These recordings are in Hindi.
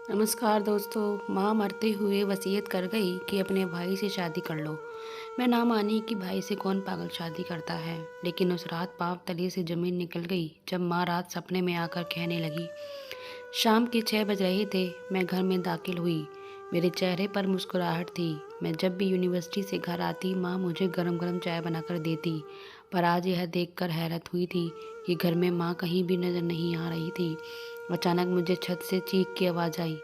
नमस्कार दोस्तों। माँ मरते हुए वसीयत कर गई कि अपने भाई से शादी कर लो। मैं ना मानी कि भाई से कौन पागल शादी करता है, लेकिन उस रात पाँव तले से ज़मीन निकल गई जब माँ रात सपने में आकर कहने लगी। शाम के 6 बज रहे थे। मैं घर में दाखिल हुई। मेरे चेहरे पर मुस्कुराहट थी। मैं जब भी यूनिवर्सिटी से घर आती माँ मुझे गरम गरम चाय बनाकर देती, पर आज यह देखकर हैरत हुई थी कि घर में माँ कहीं भी नज़र नहीं आ रही थी। अचानक मुझे छत से चीख की आवाज़ आई।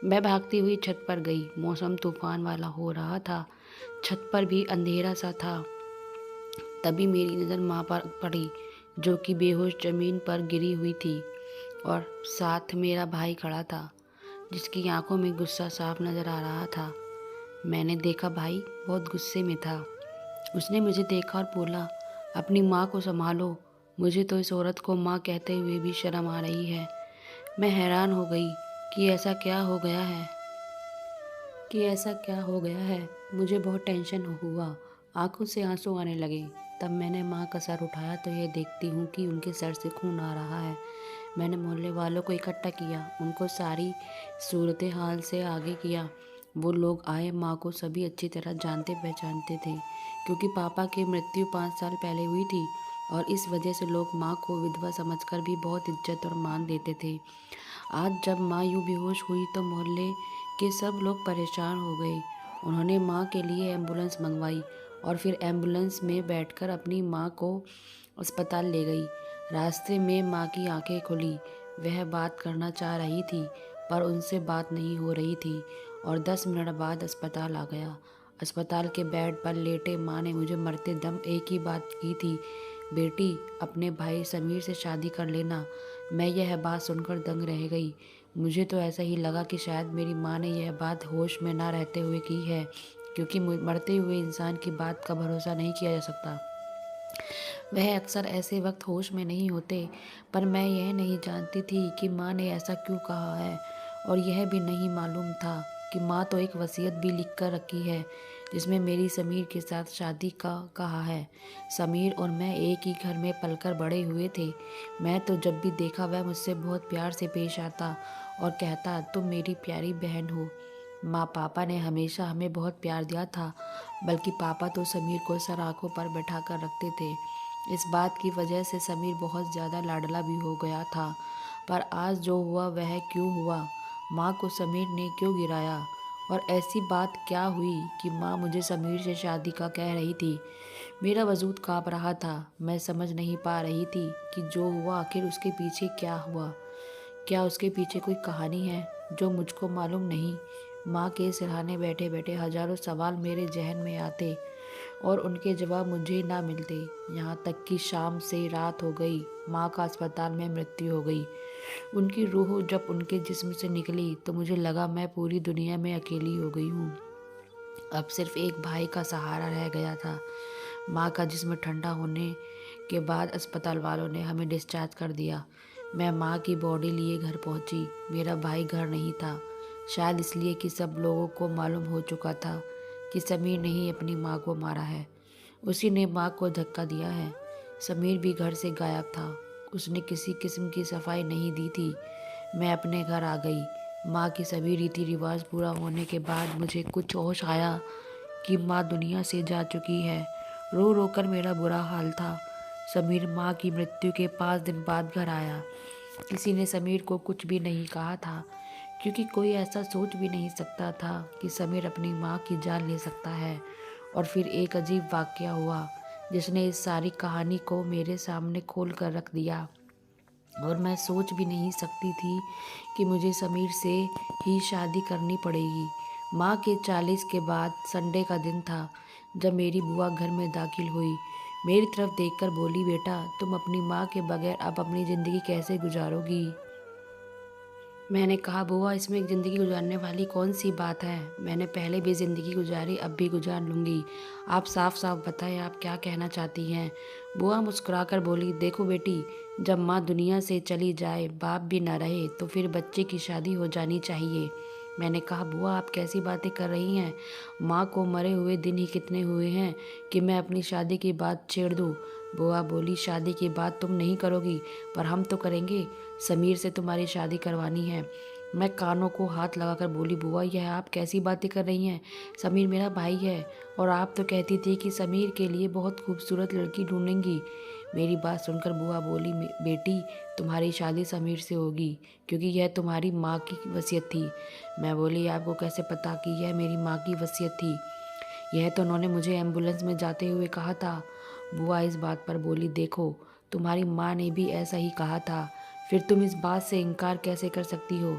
मैं भागती हुई छत पर गई। मौसम तूफान वाला हो रहा था। छत पर भी अंधेरा सा था। तभी मेरी नज़र माँ पर पड़ी, जो कि बेहोश ज़मीन पर गिरी हुई थी, और साथ मेरा भाई खड़ा था, जिसकी आंखों में गुस्सा साफ नज़र आ रहा था। मैंने देखा भाई बहुत गुस्से में था। उसने मुझे देखा और बोला, अपनी माँ को संभालो। मुझे तो इस औरत को माँ कहते हुए भी शर्म आ रही है। मैं हैरान हो गई कि ऐसा क्या हो गया है। मुझे बहुत टेंशन हुआ। आंखों से आंसू आने लगे। तब मैंने माँ का सर उठाया तो ये देखती हूँ कि उनके सर से खून आ रहा है। मैंने मोहल्ले वालों को इकट्ठा किया, उनको सारी सूरत हाल से आगे किया। वो लोग आए। माँ को सभी अच्छी तरह जानते पहचानते थे, क्योंकि पापा की मृत्यु 5 साल पहले हुई थी, और इस वजह से लोग माँ को विधवा समझकर भी बहुत इज्जत और मान देते थे। आज जब माँ यूँ बेहोश हुई तो मोहल्ले के सब लोग परेशान हो गए। उन्होंने माँ के लिए एम्बुलेंस मंगवाई और फिर एम्बुलेंस में बैठकर अपनी माँ को अस्पताल ले गई। रास्ते में माँ की आंखें खुली। वह बात करना चाह रही थी, पर उनसे बात नहीं हो रही थी, और 10 मिनट बाद अस्पताल आ गया। अस्पताल के बेड पर लेटे माँ ने मुझे मरते दम एक ही बात की थी, बेटी अपने भाई समीर से शादी कर लेना। मैं यह बात सुनकर दंग रह गई। मुझे तो ऐसा ही लगा कि शायद मेरी माँ ने यह बात होश में ना रहते हुए की है, क्योंकि मरते हुए इंसान की बात का भरोसा नहीं किया जा सकता। वह अक्सर ऐसे वक्त होश में नहीं होते। पर मैं यह नहीं जानती थी कि माँ ने ऐसा क्यों कहा है, और यह भी नहीं मालूम था कि माँ तो एक वसीयत भी लिख कर रखी है, जिसमें मेरी समीर के साथ शादी का कहा है। समीर और मैं एक ही घर में पलकर बड़े हुए थे। मैं तो जब भी देखा वह मुझसे बहुत प्यार से पेश आता और कहता, तुम मेरी प्यारी बहन हो। माँ पापा ने हमेशा हमें बहुत प्यार दिया था, बल्कि पापा तो समीर को सर आंखों पर बैठा कर रखते थे। इस बात की वजह से समीर बहुत ज़्यादा लाडला भी हो गया था। पर आज जो हुआ वह क्यों हुआ? माँ को समीर ने क्यों गिराया? और ऐसी बात क्या हुई कि माँ मुझे समीर से शादी का कह रही थी? मेरा वजूद काँप रहा था। मैं समझ नहीं पा रही थी कि जो हुआ आखिर उसके पीछे क्या हुआ। क्या उसके पीछे कोई कहानी है जो मुझको मालूम नहीं? माँ के सिरहाने बैठे बैठे हजारों सवाल मेरे जहन में आते, और उनके जवाब मुझे ना मिलते। यहाँ तक कि शाम से रात हो गई। माँ का अस्पताल में मृत्यु हो गई। उनकी रूह जब उनके जिस्म से निकली तो मुझे लगा मैं पूरी दुनिया में अकेली हो गई हूँ। अब सिर्फ एक भाई का सहारा रह गया था। माँ का जिस्म ठंडा होने के बाद अस्पताल वालों ने हमें डिस्चार्ज कर दिया। मैं माँ की बॉडी लिए घर पहुँची। मेरा भाई घर नहीं था, शायद इसलिए कि सब लोगों को मालूम हो चुका था कि समीर ने ही अपनी माँ को मारा है। उसी ने माँ को धक्का दिया है। समीर भी घर से गायब था। उसने किसी किस्म की सफाई नहीं दी थी। मैं अपने घर आ गई। माँ की सभी रीति रिवाज पूरा होने के बाद मुझे कुछ होश आया कि माँ दुनिया से जा चुकी है। रो रो कर मेरा बुरा हाल था। समीर माँ की मृत्यु के 5 दिन बाद घर आया। किसी ने समीर को कुछ भी नहीं कहा था, क्योंकि कोई ऐसा सोच भी नहीं सकता था कि समीर अपनी माँ की जान ले सकता है। और फिर एक अजीब वाकया हुआ, जिसने इस सारी कहानी को मेरे सामने खोल कर रख दिया। और मैं सोच भी नहीं सकती थी कि मुझे समीर से ही शादी करनी पड़ेगी। माँ के 40 के बाद संडे का दिन था, जब मेरी बुआ घर में दाखिल हुई। मेरी तरफ देखकर बोली, बेटा तुम अपनी माँ के बगैर अब अपनी ज़िंदगी कैसे गुजारोगी? मैंने कहा, बुआ इसमें ज़िंदगी गुजारने वाली कौन सी बात है? मैंने पहले भी ज़िंदगी गुजारी, अब भी गुजार लूँगी। आप साफ साफ बताएं, आप क्या कहना चाहती हैं? बुआ मुस्कुराकर बोली, देखो बेटी, जब माँ दुनिया से चली जाए, बाप भी ना रहे, तो फिर बच्चे की शादी हो जानी चाहिए। मैंने कहा, बुआ आप कैसी बातें कर रही हैं? माँ को मरे हुए दिन ही कितने हुए हैं कि मैं अपनी शादी की बात छेड़ दूँ? बुआ बोली, शादी की बात तुम नहीं करोगी, पर हम तो करेंगे। समीर से तुम्हारी शादी करवानी है। मैं कानों को हाथ लगाकर बोली, बुआ यह आप कैसी बातें कर रही हैं? समीर मेरा भाई है और आप तो कहती थी कि समीर के लिए बहुत खूबसूरत लड़की ढूंढेंगी। मेरी बात सुनकर बुआ बोली, बेटी तुम्हारी शादी समीर से होगी क्योंकि यह तुम्हारी माँ की वसीयत थी। मैं बोली, आपको कैसे पता कि यह मेरी माँ की वसीयत थी? यह तो उन्होंने मुझे एम्बुलेंस में जाते हुए कहा था। बुआ इस बात पर बोली, देखो तुम्हारी माँ ने भी ऐसा ही कहा था, फिर तुम इस बात से इनकार कैसे कर सकती हो?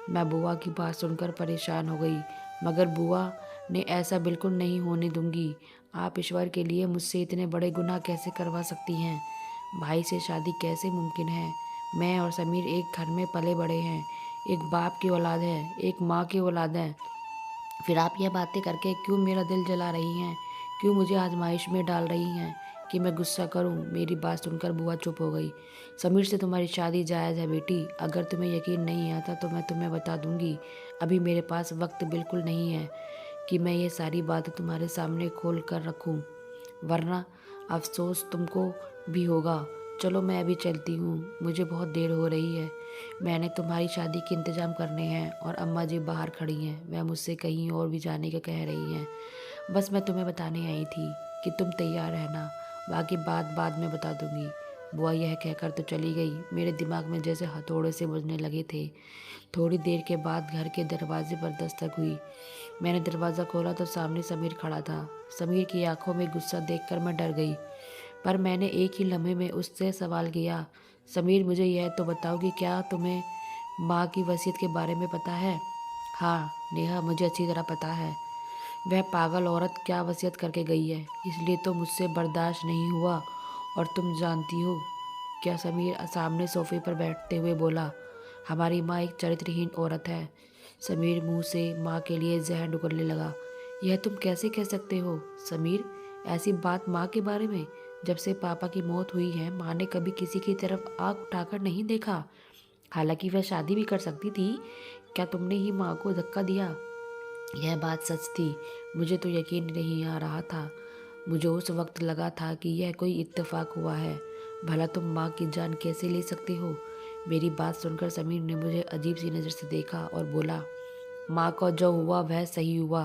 मैं बुआ की बात सुनकर परेशान हो गई, मगर बुआ ने ऐसा बिल्कुल नहीं होने दूंगी। आप ईश्वर के लिए मुझसे इतने बड़े गुनाह कैसे करवा सकती हैं? भाई से शादी कैसे मुमकिन है? मैं और समीर एक घर में पले बड़े हैं, एक बाप की औलाद है, एक माँ की औलाद है। फिर आप यह बातें करके क्यों मेरा दिल जला रही हैं? क्यों मुझे आजमाइश में डाल रही हैं कि मैं गुस्सा करूं? मेरी बात सुनकर बुआ चुप हो गई। समीर से तुम्हारी शादी जायज़ है बेटी। अगर तुम्हें यकीन नहीं आता तो मैं तुम्हें बता दूंगी। अभी मेरे पास वक्त बिल्कुल नहीं है कि मैं ये सारी बातें तुम्हारे सामने खोल कर रखूं, वरना अफसोस तुमको भी होगा। चलो मैं अभी चलती हूँ, मुझे बहुत देर हो रही है। मैंने तुम्हारी शादी के इंतज़ाम करने हैं और अम्मा जी बाहर खड़ी हैं, वह मुझसे कहीं और भी जाने का कह रही हैं। बस मैं तुम्हें बताने आई थी कि तुम तैयार रहना, बाकी बात बाद में बता दूंगी। बुआ यह कहकर तो चली गई। मेरे दिमाग में जैसे हथौड़े से बजने लगे थे। थोड़ी देर के बाद घर के दरवाजे पर दस्तक हुई। मैंने दरवाज़ा खोला तो सामने समीर खड़ा था। समीर की आंखों में गुस्सा देखकर मैं डर गई, पर मैंने एक ही लम्हे में उससे सवाल किया, समीर मुझे यह तो बताओ कि क्या तुम्हें माँ की वसीयत के बारे में पता है? हाँ नेहा, मुझे अच्छी तरह पता है। वह पागल औरत क्या वसीयत करके गई है, इसलिए तो मुझसे बर्दाश्त नहीं हुआ। और तुम जानती हो क्या? समीर सामने सोफे पर बैठते हुए बोला, हमारी माँ एक चरित्रहीन औरत है। समीर मुंह से माँ के लिए जहर निकलने लगा। यह तुम कैसे कह सकते हो समीर? ऐसी बात माँ के बारे में? जब से पापा की मौत हुई है माँ ने कभी किसी की तरफ आँख उठाकर नहीं देखा। हालांकि वह शादी भी कर सकती थी। क्या तुमने ही माँ को धक्का दिया? यह बात सच थी। मुझे तो यकीन नहीं आ रहा था। मुझे उस वक्त लगा था कि यह कोई इत्तेफाक हुआ है। भला तुम माँ की जान कैसे ले सकते हो? मेरी बात सुनकर समीर ने मुझे अजीब सी नज़र से देखा और बोला, माँ को जो हुआ वह सही हुआ।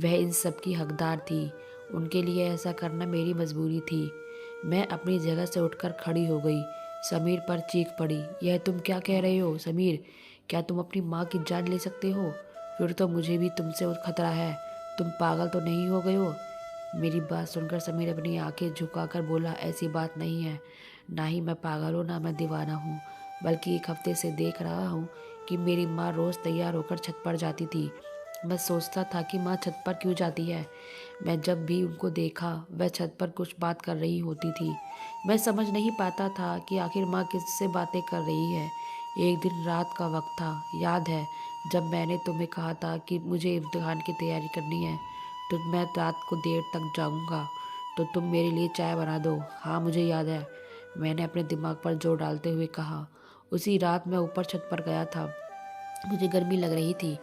वह इन सब की हकदार थी। उनके लिए ऐसा करना मेरी मजबूरी थी। मैं अपनी जगह से उठकर खड़ी हो गई। समीर पर चीख पड़ी, यह तुम क्या कह रहे हो समीर? क्या तुम अपनी माँ की जान ले सकते हो? फिर तो मुझे भी तुमसे खतरा है। तुम पागल तो नहीं हो गए हो? मेरी बात सुनकर समीर अपनी आंखें झुकाकर बोला, ऐसी बात नहीं है। ना ही मैं पागल हूँ ना मैं दीवाना हूँ, बल्कि एक हफ्ते से देख रहा हूँ कि मेरी माँ रोज़ तैयार होकर छत पर जाती थी। मैं सोचता था कि माँ छत पर क्यों जाती है। मैं जब भी उनको देखा वह छत पर कुछ बात कर रही होती थी। मैं समझ नहीं पाता था कि आखिर माँ किससे बातें कर रही है। एक दिन रात का वक्त था, याद है जब मैंने तुम्हें कहा था कि मुझे इम्तिहान की तैयारी करनी है तो मैं रात को देर तक जाऊंगा, तो तुम मेरे लिए चाय बना दो। हाँ मुझे याद है, मैंने अपने दिमाग पर जोर डालते हुए कहा। उसी रात मैं ऊपर छत पर गया था। मुझे गर्मी लग रही थी,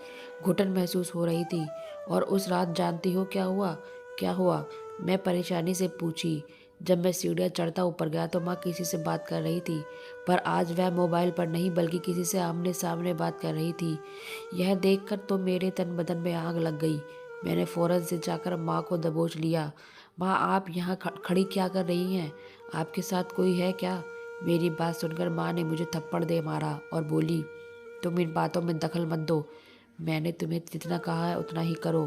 घुटन महसूस हो रही थी। और उस रात जानती हो क्या हुआ? क्या हुआ? मैं परेशानी से पूछी। जब मैं सीढ़ियाँ चढ़ता ऊपर गया तो माँ किसी से बात कर रही थी, पर आज वह मोबाइल पर नहीं बल्कि किसी से आमने सामने बात कर रही थी। यह देखकर तो मेरे तन बदन में आग लग गई। मैंने फौरन से जाकर माँ को दबोच लिया। माँ आप यहाँ खड़ी क्या कर रही हैं? आपके साथ कोई है क्या? मेरी बात सुनकर माँ ने मुझे थप्पड़ दे मारा और बोली, तुम इन बातों में दखल मत दो। मैंने तुम्हें जितना कहा है उतना ही करो।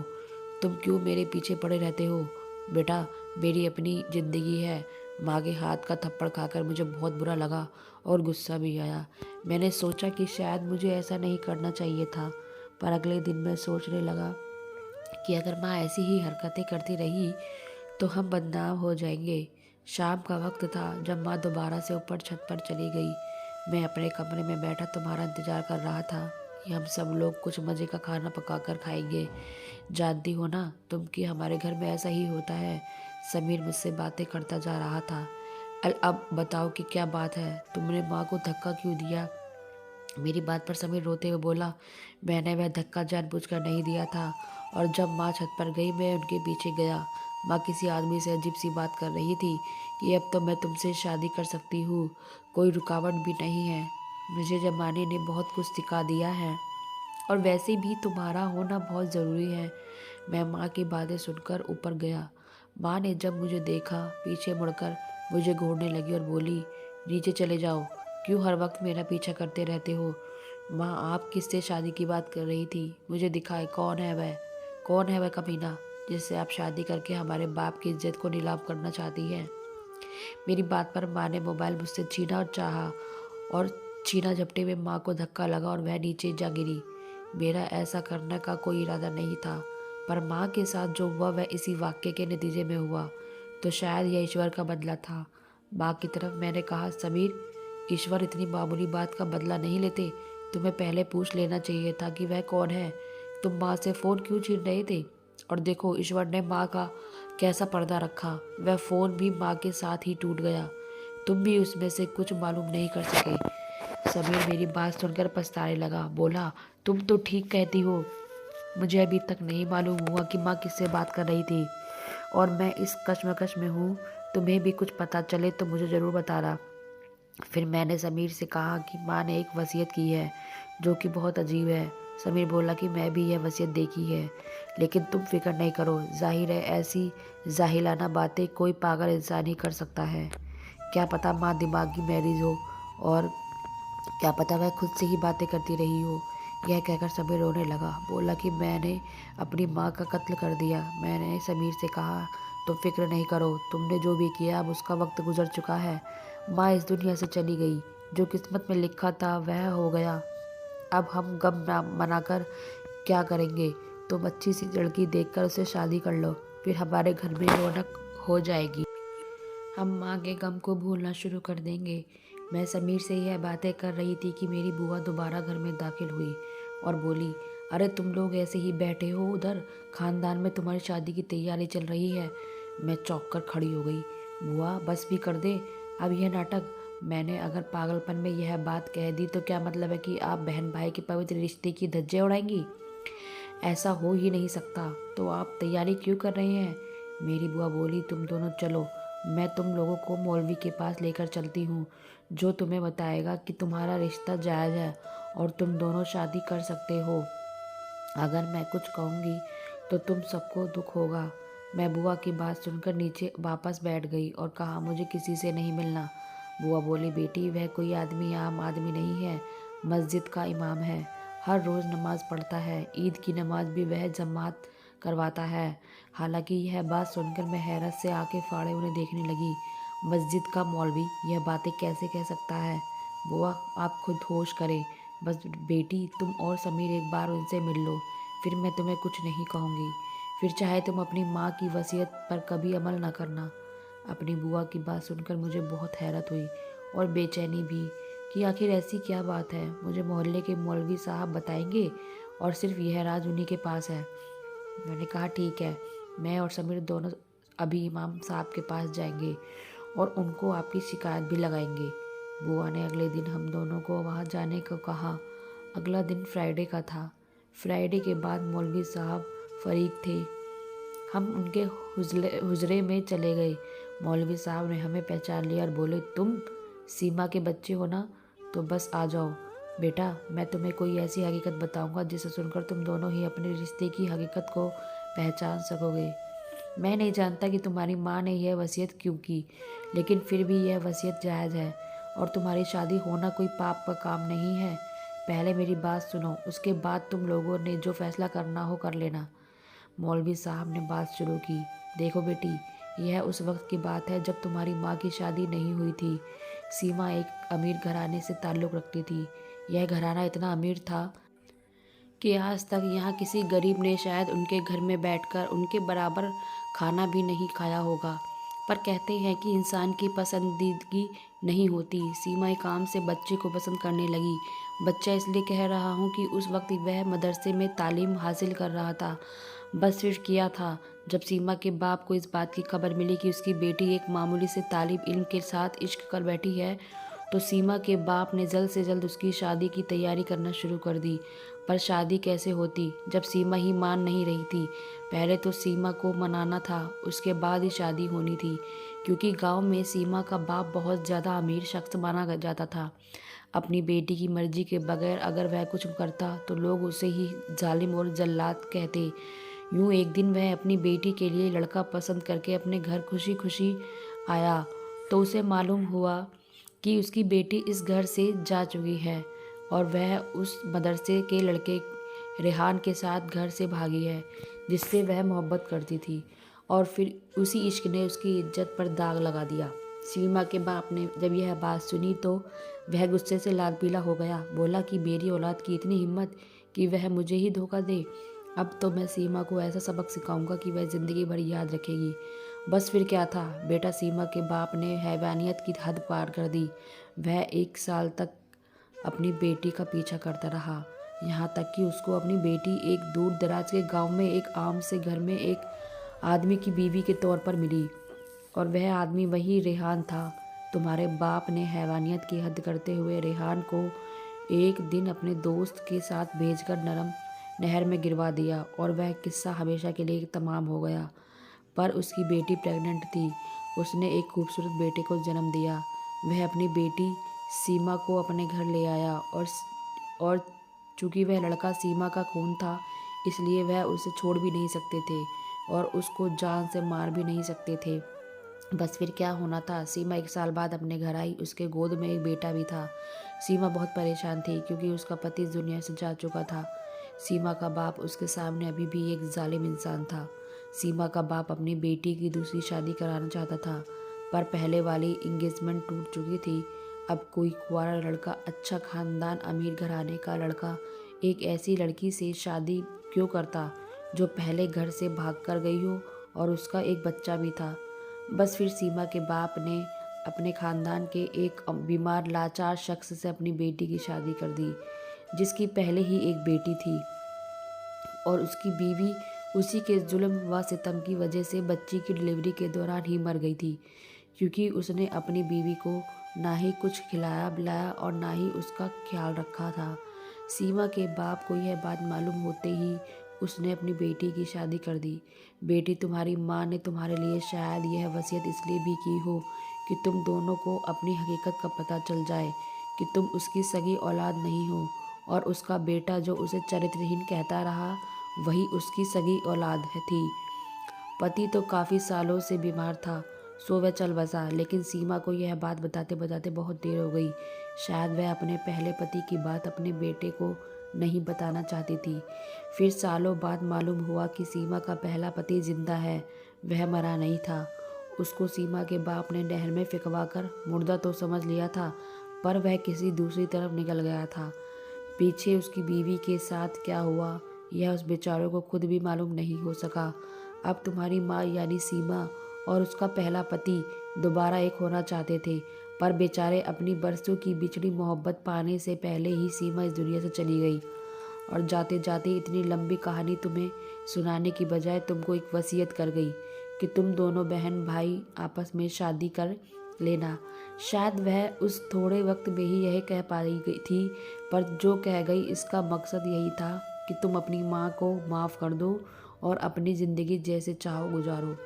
तुम क्यों मेरे पीछे पड़े रहते हो? बेटा मेरी अपनी ज़िंदगी है। माँ के हाथ का थप्पड़ खाकर मुझे बहुत बुरा लगा और गुस्सा भी आया। मैंने सोचा कि शायद मुझे ऐसा नहीं करना चाहिए था, पर अगले दिन मैं सोचने लगा कि अगर माँ ऐसी ही हरकतें करती रही तो हम बदनाम हो जाएंगे। शाम का वक्त था जब माँ दोबारा से ऊपर छत पर चली गई। मैं अपने कमरे में बैठा तुम्हारा इंतजार कर रहा था कि हम सब लोग कुछ मज़े का खाना पकाकर खाएंगे। जानती हो ना तुम कि हमारे घर में ऐसा ही होता है। समीर मुझसे बातें करता जा रहा था। अब बताओ कि क्या बात है? तुमने माँ को धक्का क्यों दिया? मेरी बात पर समीर रोते हुए बोला, मैंने वह धक्का जानबूझकर नहीं दिया था। और जब माँ छत पर गई मैं उनके पीछे गया। माँ किसी आदमी से अजीब सी बात कर रही थी कि अब तो मैं तुमसे शादी कर सकती हूँ, कोई रुकावट भी नहीं है। मुझे जमाने ने बहुत कुछ सिखा दिया है। और वैसे भी तुम्हारा होना बहुत ज़रूरी है। मैं माँ की बातें सुनकर ऊपर गया। माँ ने जब मुझे देखा, पीछे मुड़कर मुझे घूरने लगी और बोली, नीचे चले जाओ, क्यों हर वक्त मेरा पीछा करते रहते हो। माँ, आप किससे शादी की बात कर रही थी? मुझे दिखाए, कौन है वह कमीना जिससे आप शादी करके हमारे बाप की इज्जत को नीलाम करना चाहती है। मेरी बात पर माँ ने मोबाइल मुझसे छीना और चाहा, और छीना झपटे में माँ को धक्का लगा और वह नीचे जा गिरी। मेरा ऐसा करने का कोई इरादा नहीं था, पर माँ के साथ जो हुआ वह इसी वाक्य के नतीजे में हुआ, तो शायद यह ईश्वर का बदला था। माँ की तरफ मैंने कहा, समीर, ईश्वर इतनी मामूली बात का बदला नहीं लेते। तुम्हें पहले पूछ लेना चाहिए था कि वह कौन है। तुम माँ से फ़ोन क्यों छीन रहे थे? और देखो, ईश्वर ने माँ का कैसा पर्दा रखा, वह फ़ोन भी माँ के साथ ही टूट गया। तुम भी उसमें से कुछ मालूम नहीं कर सके। समीर मेरी बात सुनकर पछताने लगा, बोला, तुम तो ठीक कहती हो, मुझे अभी तक नहीं मालूम हुआ कि माँ किससे बात कर रही थी, और मैं इस कश्मकश में हूँ। तुम्हें भी कुछ पता चले तो मुझे ज़रूर बताना। फिर मैंने समीर से कहा कि माँ ने एक वसीयत की है जो कि बहुत अजीब है। समीर बोला कि मैं भी यह वसीयत देखी है, लेकिन तुम फिक्र नहीं करो। जाहिर है ऐसी जाहिलाना बातें कोई पागल इंसान ही कर सकता है। क्या पता माँ दिमागी मरीज हो, और क्या पता वह खुद से ही बातें करती रही हो। यह कहकर समीर रोने लगा, बोला कि मैंने अपनी माँ का कत्ल कर दिया। मैंने समीर से कहा, तुम फिक्र नहीं करो, तुमने जो भी किया अब उसका वक्त गुजर चुका है। माँ इस दुनिया से चली गई, जो किस्मत में लिखा था वह हो गया। अब हम गम ना मनाकर क्या करेंगे? तुम अच्छी सी लड़की देखकर उसे शादी कर लो, फिर हमारे घर में रौनक हो जाएगी। हम माँ के गम को भूलना शुरू कर देंगे। मैं समीर से यह बातें कर रही थी कि मेरी बुआ दोबारा घर में दाखिल हुई और बोली, अरे तुम लोग ऐसे ही बैठे हो उधर, खानदान में तुम्हारी शादी की तैयारी चल रही है। मैं चौंक कर खड़ी हो गई। बुआ, बस भी कर दे अब यह नाटक। मैंने अगर पागलपन में यह बात कह दी तो क्या मतलब है कि आप बहन भाई के पवित्र रिश्ते की धज्जियां उड़ाएंगी? ऐसा हो ही नहीं सकता। तो आप तैयारी क्यों कर रहे हैं? मेरी बुआ बोली, तुम दोनों चलो, मैं तुम लोगों को मौलवी के पास लेकर चलती हूँ, जो तुम्हें बताएगा कि तुम्हारा रिश्ता जायज़ है और तुम दोनों शादी कर सकते हो। अगर मैं कुछ कहूँगी तो तुम सबको दुख होगा। मैं बुआ की बात सुनकर नीचे वापस बैठ गई और कहा, मुझे किसी से नहीं मिलना। बुआ बोली, बेटी, वह कोई आदमी आम आदमी नहीं है, मस्जिद का इमाम है, हर रोज़ नमाज पढ़ता है, ईद की नमाज भी वह जमात करवाता है। हालांकि यह बात सुनकर मैं हैरत से आंखें फाड़े उन्हें देखने लगी। मस्जिद का मौलवी यह बातें कैसे कह सकता है? बुआ, आप खुद होश करें। बस बेटी, तुम और समीर एक बार उनसे मिल लो, फिर मैं तुम्हें कुछ नहीं कहूँगी। फिर चाहे तुम अपनी माँ की वसीयत पर कभी अमल न करना। अपनी बुआ की बात सुनकर मुझे बहुत हैरत हुई और बेचैनी भी कि आखिर ऐसी क्या बात है। मुझे मोहल्ले के मौलवी साहब बताएंगे और सिर्फ यह राज उन्हीं के पास है। मैंने कहा, ठीक है, मैं और समीर दोनों अभी इमाम साहब के पास जाएंगे और उनको आपकी शिकायत भी लगाएंगे। बुआ ने अगले दिन हम दोनों को वहाँ जाने को कहा। अगला दिन फ्राइडे का था। फ्राइडे के बाद मौलवी साहब फरीक थे। हम उनके हुजरे में चले गए। मौलवी साहब ने हमें पहचान लिया और बोले, तुम सीमा के बच्चे हो ना? तो बस आ जाओ बेटा, मैं तुम्हें कोई ऐसी हकीकत बताऊंगा जिसे सुनकर तुम दोनों ही अपने रिश्ते की हकीकत को पहचान सकोगे। मैं नहीं जानता कि तुम्हारी माँ ने यह वसीयत क्यों की, लेकिन फिर भी यह वसीयत जायज़ है और तुम्हारी शादी होना कोई पाप का काम नहीं है। पहले मेरी बात सुनो, उसके बाद तुम लोगों ने जो फैसला करना हो कर लेना। मौलवी साहब ने बात शुरू की। देखो बेटी, यह उस वक्त की बात है जब तुम्हारी माँ की शादी नहीं हुई थी। सीमा एक अमीर घराने से ताल्लुक़ रखती थी। यह घराना इतना अमीर था कि आज तक यहाँ किसी गरीब ने शायद उनके घर में बैठकर उनके बराबर खाना भी नहीं खाया होगा। पर कहते हैं कि इंसान की पसंदीदगी नहीं होती। सीमा एक काम से बच्चे को पसंद करने लगी। बच्चा इसलिए कह रहा हूँ कि उस वक्त वह मदरसे में तालीम हासिल कर रहा था। बस फिर किया था जब सीमा के बाप को इस बात की खबर मिली कि उसकी बेटी एक मामूली से तालिब इल्म के साथ इश्क कर बैठी है, तो सीमा के बाप ने जल्द से जल्द उसकी शादी की तैयारी करना शुरू कर दी। पर शादी कैसे होती जब सीमा ही मान नहीं रही थी? पहले तो सीमा को मनाना था, उसके बाद ही शादी होनी थी, क्योंकि गांव में सीमा का बाप बहुत ज़्यादा अमीर शख्स माना जाता था। अपनी बेटी की मर्जी के बगैर अगर वह कुछ करता तो लोग उसे ही जालिम और जल्लाद कहते। यूं एक दिन वह अपनी बेटी के लिए लड़का पसंद करके अपने घर खुशी खुशी आया तो उसे मालूम हुआ कि उसकी बेटी इस घर से जा चुकी है और वह उस मदरसे के लड़के रेहान के साथ घर से भागी है जिससे वह मोहब्बत करती थी। और फिर उसी इश्क ने उसकी इज्जत पर दाग लगा दिया। सीमा के बाप ने जब यह बात सुनी तो वह गुस्से से लाल पीला हो गया। बोला कि मेरी औलाद की इतनी हिम्मत कि वह मुझे ही धोखा दे। अब तो मैं सीमा को ऐसा सबक सिखाऊंगा कि वह ज़िंदगी भर याद रखेगी। बस फिर क्या था, बेटा सीमा के बाप ने हैवानियत की हद पार कर दी। वह 1 साल तक अपनी बेटी का पीछा करता रहा, यहाँ तक कि उसको अपनी बेटी एक दूर दराज के गांव में एक आम से घर में एक आदमी की बीवी के तौर पर मिली और वह आदमी वही रेहान था। तुम्हारे बाप ने हैवानियत की हद करते हुए रेहान को एक दिन अपने दोस्त के साथ भेजकर नरम नहर में गिरवा दिया और वह किस्सा हमेशा के लिए तमाम हो गया। पर उसकी बेटी प्रेग्नेंट थी। उसने एक खूबसूरत बेटे को जन्म दिया। वह अपनी बेटी सीमा को अपने घर ले आया और चूंकि वह लड़का सीमा का खून था इसलिए वह उसे छोड़ भी नहीं सकते थे और उसको जान से मार भी नहीं सकते थे। बस फिर क्या होना था, सीमा 1 साल बाद अपने घर आई। उसके गोद में एक बेटा भी था। सीमा बहुत परेशान थी क्योंकि उसका पति इस दुनिया से जा चुका था। सीमा का बाप उसके सामने अभी भी एक जालिम इंसान था। सीमा का बाप अपनी बेटी की दूसरी शादी कराना चाहता था पर पहले वाली इंगेजमेंट टूट चुकी थी। अब कोई कुंवारा लड़का, अच्छा खानदान, अमीर घराने का लड़का एक ऐसी लड़की से शादी क्यों करता जो पहले घर से भाग कर गई हो और उसका एक बच्चा भी था। बस फिर सीमा के बाप ने अपने खानदान के एक बीमार लाचार शख्स से अपनी बेटी की शादी कर दी जिसकी पहले ही एक बेटी थी और उसकी बीवी उसी के जुल्म व सितम की वजह से बच्ची की डिलीवरी के दौरान ही मर गई थी क्योंकि उसने अपनी बीवी को ना ही कुछ खिलाया पिलाया और ना ही उसका ख्याल रखा था। सीमा के बाप को यह बात मालूम होते ही उसने अपनी बेटी की शादी कर दी। बेटी, तुम्हारी माँ ने तुम्हारे लिए शायद यह वसीयत इसलिए भी की हो कि तुम दोनों को अपनी हकीकत का पता चल जाए कि तुम उसकी सगी औलाद नहीं हो और उसका बेटा जो उसे चरित्रहीन कहता रहा वही उसकी सगी औलाद थी। पति तो काफ़ी सालों से बीमार था सो वह चल बसा, लेकिन सीमा को यह बात बताते बताते बहुत देर हो गई। शायद वह अपने पहले पति की बात अपने बेटे को नहीं बताना चाहती थी। फिर सालों बाद मालूम हुआ कि सीमा का पहला पति जिंदा है, वह मरा नहीं था। उसको सीमा के बाप ने नहर में फिकवा कर मुर्दा तो समझ लिया था पर वह किसी दूसरी तरफ निकल गया था। पीछे उसकी बीवी के साथ क्या हुआ यह उस बेचारे को खुद भी मालूम नहीं हो सका। अब तुम्हारी माँ यानी सीमा और उसका पहला पति दोबारा एक होना चाहते थे पर बेचारे अपनी बरसों की बिछड़ी मोहब्बत पाने से पहले ही सीमा इस दुनिया से चली गई। और जाते जाते इतनी लंबी कहानी तुम्हें सुनाने की बजाय तुमको एक वसीयत कर गई कि तुम दोनों बहन भाई आपस में शादी कर लेना। शायद वह उस थोड़े वक्त में ही यह कह पाई गई थी पर जो कह गई इसका मकसद यही था कि तुम अपनी माँ को माफ़ कर दो और अपनी ज़िंदगी जैसे चाहो गुजारो।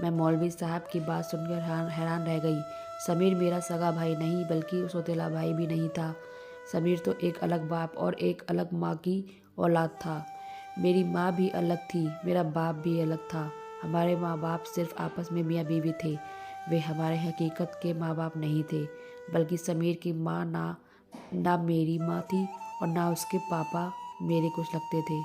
मैं मौलवी साहब की बात सुनकर हैरान रह गई। समीर मेरा सगा भाई नहीं बल्कि सौतेला भाई भी नहीं था। समीर तो एक अलग बाप और एक अलग माँ की औलाद था। मेरी माँ भी अलग थी, मेरा बाप भी अलग था। हमारे माँ बाप सिर्फ आपस में मियाँ बीवी थे। वे हमारे हकीकत के माँ बाप नहीं थे बल्कि समीर की माँ ना मेरी माँ थी और ना उसके पापा मेरे कुछ लगते थे।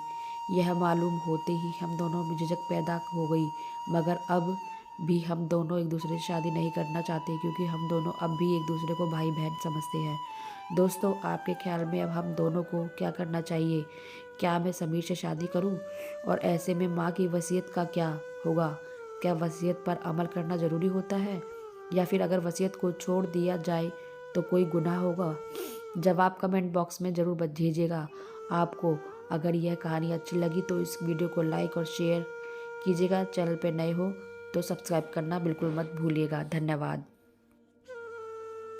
यह मालूम होते ही हम दोनों में झिझक पैदा हो गई मगर अब भी हम दोनों एक दूसरे से शादी नहीं करना चाहते क्योंकि हम दोनों अब भी एक दूसरे को भाई बहन समझते हैं। दोस्तों, आपके ख्याल में अब हम दोनों को क्या करना चाहिए? क्या मैं समीर से शादी करूं? और ऐसे में माँ की वसीयत का क्या होगा? क्या वसीयत पर अमल करना ज़रूरी होता है या फिर अगर वसीयत को छोड़ दिया जाए तो कोई गुनाह होगा? जवाब कमेंट बॉक्स में ज़रूर दीजिएगा। आपको अगर यह कहानी अच्छी लगी तो इस वीडियो को लाइक और शेयर कीजिएगा। चैनल पर नए हो तो सब्सक्राइब करना बिल्कुल मत भूलिएगा। धन्यवाद।